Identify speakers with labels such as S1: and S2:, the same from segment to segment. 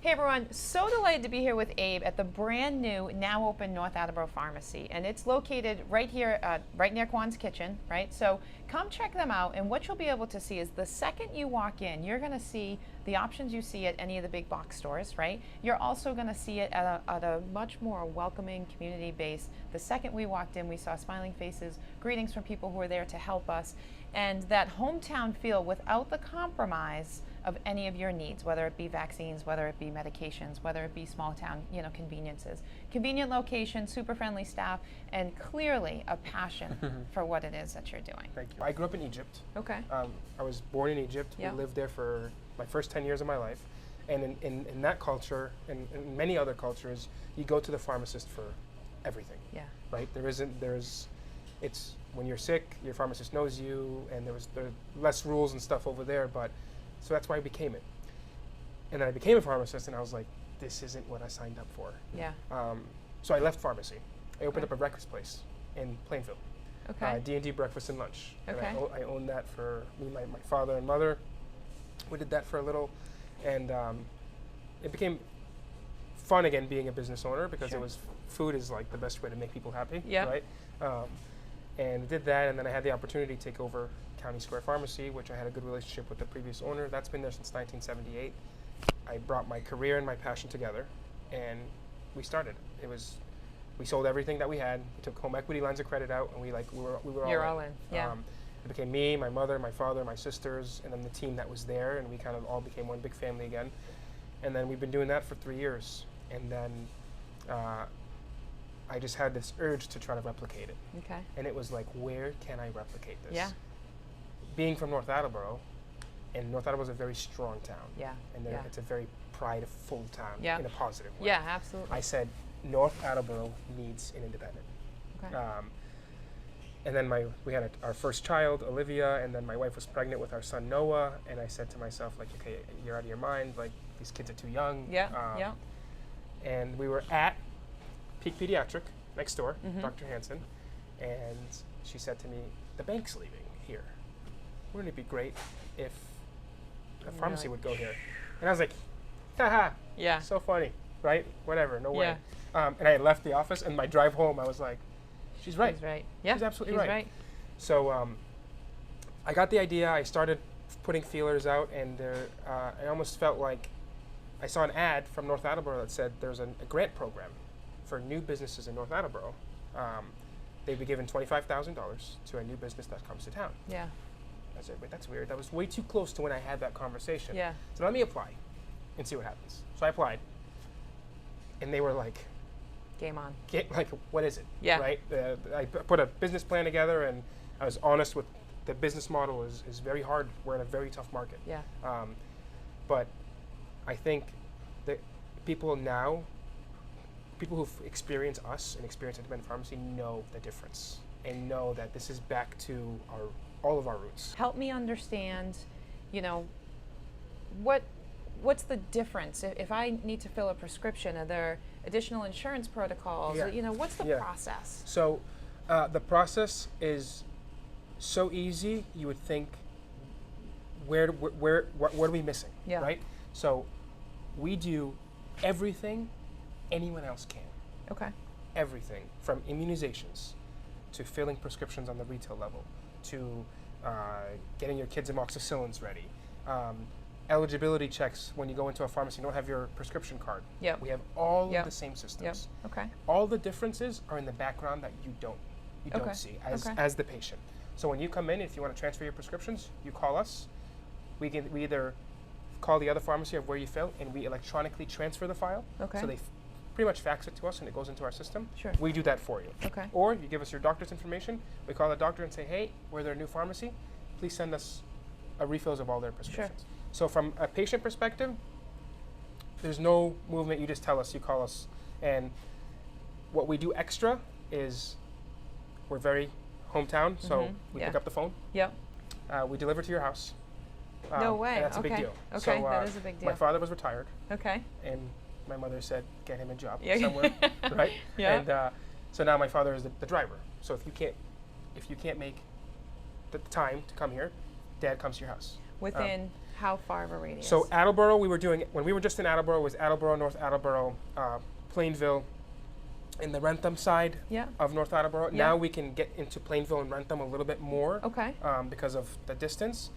S1: Hey everyone, so delighted to be here with Abe at the brand new, now open North Attleboro Pharmacy. And it's located right here, right near Kwan's Kitchen, right? So come check them out, and what you'll be able to see is the second you walk in, you're gonna see the options you see at any of the big box stores, right? You're also gonna see it at a much more welcoming community base. The second we walked in, we saw smiling faces, greetings from people who were there to help us, and that hometown feel without the compromise of any of your needs, whether it be vaccines, whether it be medications, whether it be small town, conveniences. Convenient location, super friendly staff, and clearly a passion for what it is that you're doing.
S2: Thank you. I grew up in Egypt.
S1: Okay.
S2: I was born in Egypt.
S1: Yeah.
S2: We lived there for my first 10 years of my life. And in that culture, and in many other cultures, you go to the pharmacist for everything.
S1: Yeah.
S2: Right? It's when you're sick, your pharmacist knows you, and there are less rules and stuff over there, so that's why I became it. And then I became a pharmacist, and I was like, this isn't what I signed up for.
S1: Yeah.
S2: So I left pharmacy. I opened up a breakfast place in Plainville.
S1: Okay.
S2: D&D breakfast and lunch.
S1: Okay.
S2: And I owned that for me, my father and mother. We did that for a little, and it became fun again being a business owner because
S1: Sure.
S2: food is like the best way to make people happy.
S1: Yeah.
S2: Right. And did that, and then I had the opportunity to take over County Square Pharmacy, which I had a good relationship with the previous owner. That's been there since 1978. I brought my career and my passion together, and we started. We sold everything that we had. We took home equity lines of credit out, and we were
S1: You're
S2: all
S1: all in. Yeah.
S2: It became me, my mother, my father, my sisters, and then the team that was there, and we kind of all became one big family again. And then we've been doing that for 3 years, and then I just had this urge to try to replicate it.
S1: Okay.
S2: And it was like, where can I replicate this?
S1: Yeah.
S2: Being from North Attleboro, and North Attleboro is a very strong town.
S1: Yeah.
S2: And
S1: Yeah.
S2: it's a very prideful town
S1: Yeah.
S2: in a positive way.
S1: Yeah, absolutely.
S2: I said, North Attleboro needs an independent.
S1: Okay.
S2: And then we had our first child, Olivia, and then my wife was pregnant with our son, Noah, and I said to myself, like, okay, you're out of your mind, like, these kids are too young.
S1: Yeah. Yeah.
S2: And we were at Peak Pediatric next door,
S1: Mhm.
S2: Dr. Hansen, and she said to me, the bank's leaving here. Wouldn't it be great if a
S1: And
S2: pharmacy
S1: you're
S2: would go here? And I was like, haha,
S1: Yeah.
S2: so funny, right? Whatever, no way.
S1: Yeah.
S2: And I had left the office, and my drive home, I was like, she's right.
S1: He's right. Yeah.
S2: She's absolutely
S1: He's
S2: right.
S1: right.
S2: So I got the idea. I started putting feelers out, and I almost felt like I saw an ad from North Attleboro that said there's a grant program for new businesses in North Attleboro. They'd be given $25,000 to a new business that comes to town.
S1: Yeah.
S2: I said, wait, that's weird. That was way too close to when I had that conversation.
S1: Yeah.
S2: So let me apply and see what happens. So I applied, and they were like,
S1: Game on.
S2: like, what is it?
S1: Yeah.
S2: Right? I put a business plan together, and I was honest with the business model is very hard. We're in a very tough market.
S1: Yeah.
S2: But I think that people who've experienced us and experienced independent pharmacy know the difference and know that this is back to all of our roots.
S1: Help me understand, what's the difference? If I need to fill a prescription, are there additional insurance protocols?
S2: Yeah.
S1: What's the
S2: Yeah.
S1: process?
S2: So the process is so easy, you would think, what are we missing?
S1: Yeah.
S2: Right? So we do everything anyone else can.
S1: Okay.
S2: Everything from immunizations to filling prescriptions on the retail level to getting your kids' amoxicillins ready. Eligibility checks when you go into a pharmacy, you don't have your prescription card.
S1: Yep.
S2: We have all
S1: Yep.
S2: of the same systems.
S1: Yep. Okay.
S2: All the differences are in the background that you don't
S1: Okay.
S2: see
S1: Okay.
S2: as the patient. So when you come in, if you want to transfer your prescriptions, you call us. We either call the other pharmacy of where you fill, and we electronically transfer the file.
S1: Okay.
S2: So they pretty much fax it to us, and it goes into our system.
S1: Sure.
S2: We do that for you.
S1: Okay.
S2: Or you give us your doctor's information. We call the doctor and say, hey, we're their new pharmacy. Please send us refills of all their prescriptions. So from a patient perspective, there's no movement. You just tell us, you call us. And what we do extra is we're very hometown, so we
S1: Yeah.
S2: pick up the phone.
S1: Yep.
S2: We deliver to your house.
S1: No way.
S2: And that's a big
S1: Okay.
S2: deal.
S1: Okay,
S2: So,
S1: that is a big deal.
S2: My father was retired,
S1: Okay.
S2: and my mother said, get him a job
S1: Yeah.
S2: somewhere, right?
S1: Yeah.
S2: And so now my father is the driver. So if you can't make the time to come here, Dad comes to your house.
S1: Within How far of a radius?
S2: So Attleboro, we were doing, when we were just in Attleboro, it was Attleboro, North Attleboro, Plainville, in the Rentham side
S1: Yeah.
S2: of North Attleboro.
S1: Yeah.
S2: Now we can get into Plainville and Rentham a little bit more
S1: Okay.
S2: because of the distance.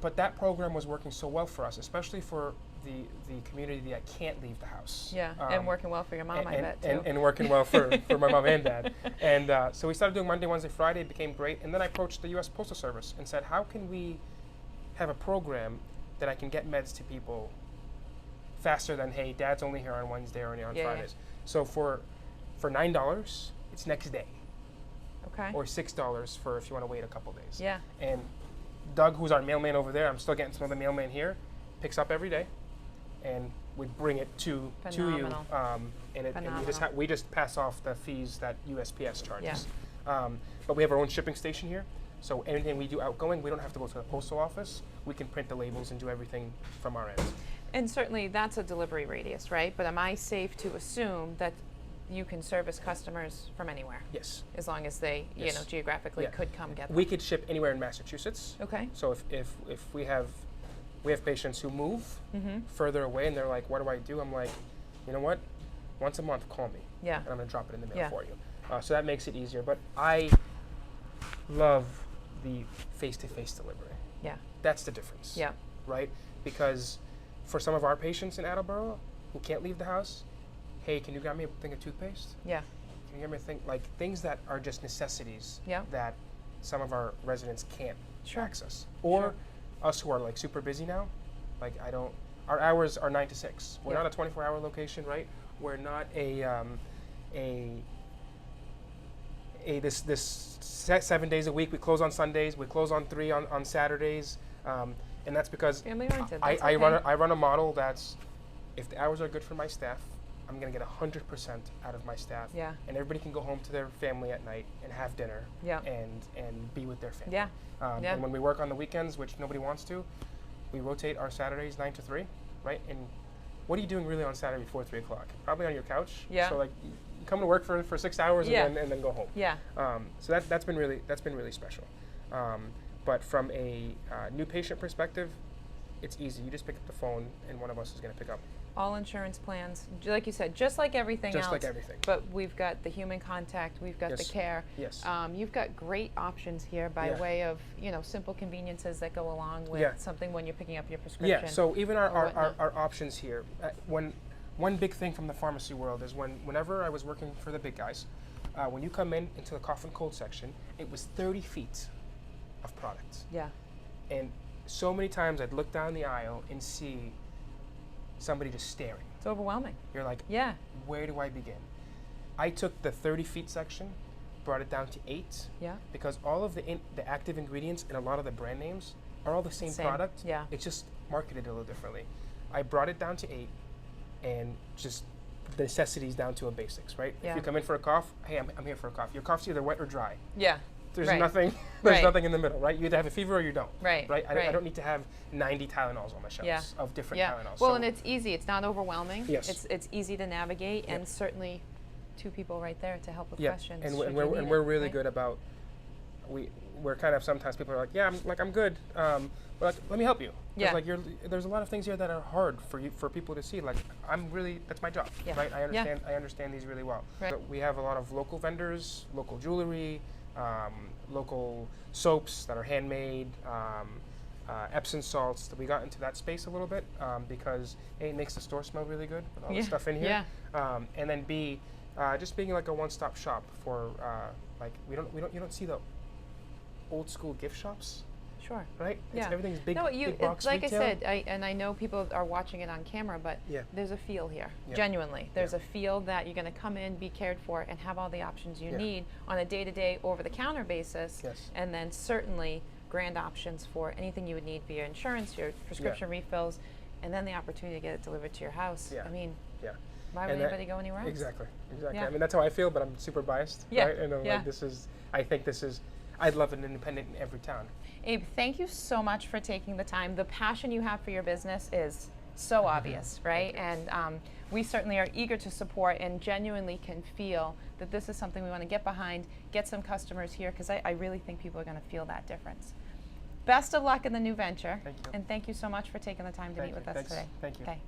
S2: But that program was working so well for us, especially for the community that can't leave the house.
S1: Yeah, and working well for your mom, I bet, too.
S2: And working well for my mom and dad. And so we started doing Monday, Wednesday, Friday. It became great. And then I approached the U.S. Postal Service and said, how can we have a program that I can get meds to people faster than, hey, dad's only here on Wednesday or only on Fridays. So for $9, it's next day.
S1: Okay.
S2: Or $6 for if you want to wait a couple days.
S1: Yeah.
S2: And Doug, who's our mailman over there, I'm still getting to know the mailman here, picks up every day, and we bring it to you. And we just pass off the fees that USPS charges.
S1: Yeah.
S2: But we have our own shipping station here, so anything we do outgoing, we don't have to go to the postal office. We can print the labels and do everything from our end.
S1: And certainly that's a delivery radius, right? But am I safe to assume that you can service customers from anywhere?
S2: Yes.
S1: As long as they, you know, geographically could come get them.
S2: We could ship anywhere in Massachusetts.
S1: Okay.
S2: So if we have patients who move further away and they're like, what do I do? I'm like, you know what? Once a month, call me.
S1: Yeah.
S2: And I'm gonna drop it in the mail for you. So that makes it easier. But I love the face-to-face delivery.
S1: Yeah.
S2: That's the difference.
S1: Yeah.
S2: Right? Because for some of our patients in Attleboro who can't leave the house, hey, can you grab me a thing of toothpaste?
S1: Yeah.
S2: Can you grab me a thing, like things that are just necessities that some of our residents can't access. Or us who are like super busy now, like our hours are 9 to 6. We're not a 24-hour location, right? We're not this 7 days a week. We close on Sundays. We close on 3 on Saturdays, and that's because I run a model that's, if the hours are good for my staff, I'm gonna get 100% out of my staff.
S1: Yeah.
S2: And everybody can go home to their family at night and have dinner.
S1: Yeah.
S2: And be with their family.
S1: Yeah.
S2: And when we work on the weekends, which nobody wants to, we rotate our Saturdays 9 to 3, right? And what are you doing really on Saturday before 3 o'clock? Probably on your couch.
S1: Yeah.
S2: So like, you come to work for 6 hours and then go home.
S1: Yeah.
S2: So that's been really special. But from a new patient perspective, it's easy. You just pick up the phone and one of us is going to pick up.
S1: All insurance plans, like you said, just like everything else.
S2: Just like everything.
S1: But we've got the human contact, we've got the care.
S2: Yes.
S1: You've got great options here by way of, you know, simple conveniences that go along with something when you're picking up your prescription.
S2: Yeah, so even our options here, one big thing from the pharmacy world is whenever I was working for the big guys, when you come into the cough and cold section, it was 30 feet of products.
S1: Yeah.
S2: And so many times I'd look down the aisle and see somebody just staring.
S1: It's overwhelming.
S2: You're like, where do I begin? I took the 30 feet section, brought it down to 8.
S1: Yeah.
S2: Because all of the active ingredients and a lot of the brand names are all the same product.
S1: Yeah.
S2: It's just marketed a little differently. I brought it down to 8 and just the necessities down to a basics, right?
S1: Yeah.
S2: If you come in for a cough, hey, I'm here for a cough. Your cough's either wet or dry.
S1: Yeah.
S2: There's nothing. There's nothing in the middle, right? You either have a fever or you don't.
S1: Right.
S2: Right. I don't need to have 90 Tylenols on my shelves of different Tylenols.
S1: Well, and it's easy. It's not overwhelming.
S2: Yes.
S1: It's easy to navigate, and certainly 2 people right there to help with questions.
S2: And we're really good about. We're kind of sometimes people are like, I'm good. We're like, let me help you.
S1: Yeah.
S2: Like there's a lot of things here that are hard for people to see. Like that's my job.
S1: Yeah.
S2: Right. I understand these really well.
S1: Right.
S2: So we have a lot of local vendors, local jewelry. Local soaps that are handmade, Epsom salts. We got into that space a little bit because A, it makes the store smell really good with all the stuff in here, and then B, just being like a one-stop shop for like you don't see the old school gift shops.
S1: Sure.
S2: Right?
S1: Yeah.
S2: Everything's big,
S1: no,
S2: big box
S1: like
S2: retail.
S1: I said, and I know people are watching it on camera, but there's a feel here. Genuinely, there's a feel that you're going to come in, be cared for, and have all the options you need on a day-to-day, over-the-counter basis.
S2: Yes.
S1: And then certainly grand options for anything you would need via insurance, your prescription refills, and then the opportunity to get it delivered to your house.
S2: Yeah.
S1: I mean, why
S2: And
S1: would anybody go anywhere else?
S2: Exactly.
S1: Yeah.
S2: I mean, that's how I feel, but I'm super biased.
S1: Yeah.
S2: Right? And I'm like, I'd love an independent in every town.
S1: Abe, thank you so much for taking the time. The passion you have for your business is so obvious, right? And we certainly are eager to support and genuinely can feel that this is something we want to get behind, get some customers here, because I really think people are going to feel that difference. best of luck in the new venture.
S2: Thank you.
S1: And thank you so much for taking the time to meet with us
S2: Thanks.
S1: today.
S2: Thank you.
S1: Okay.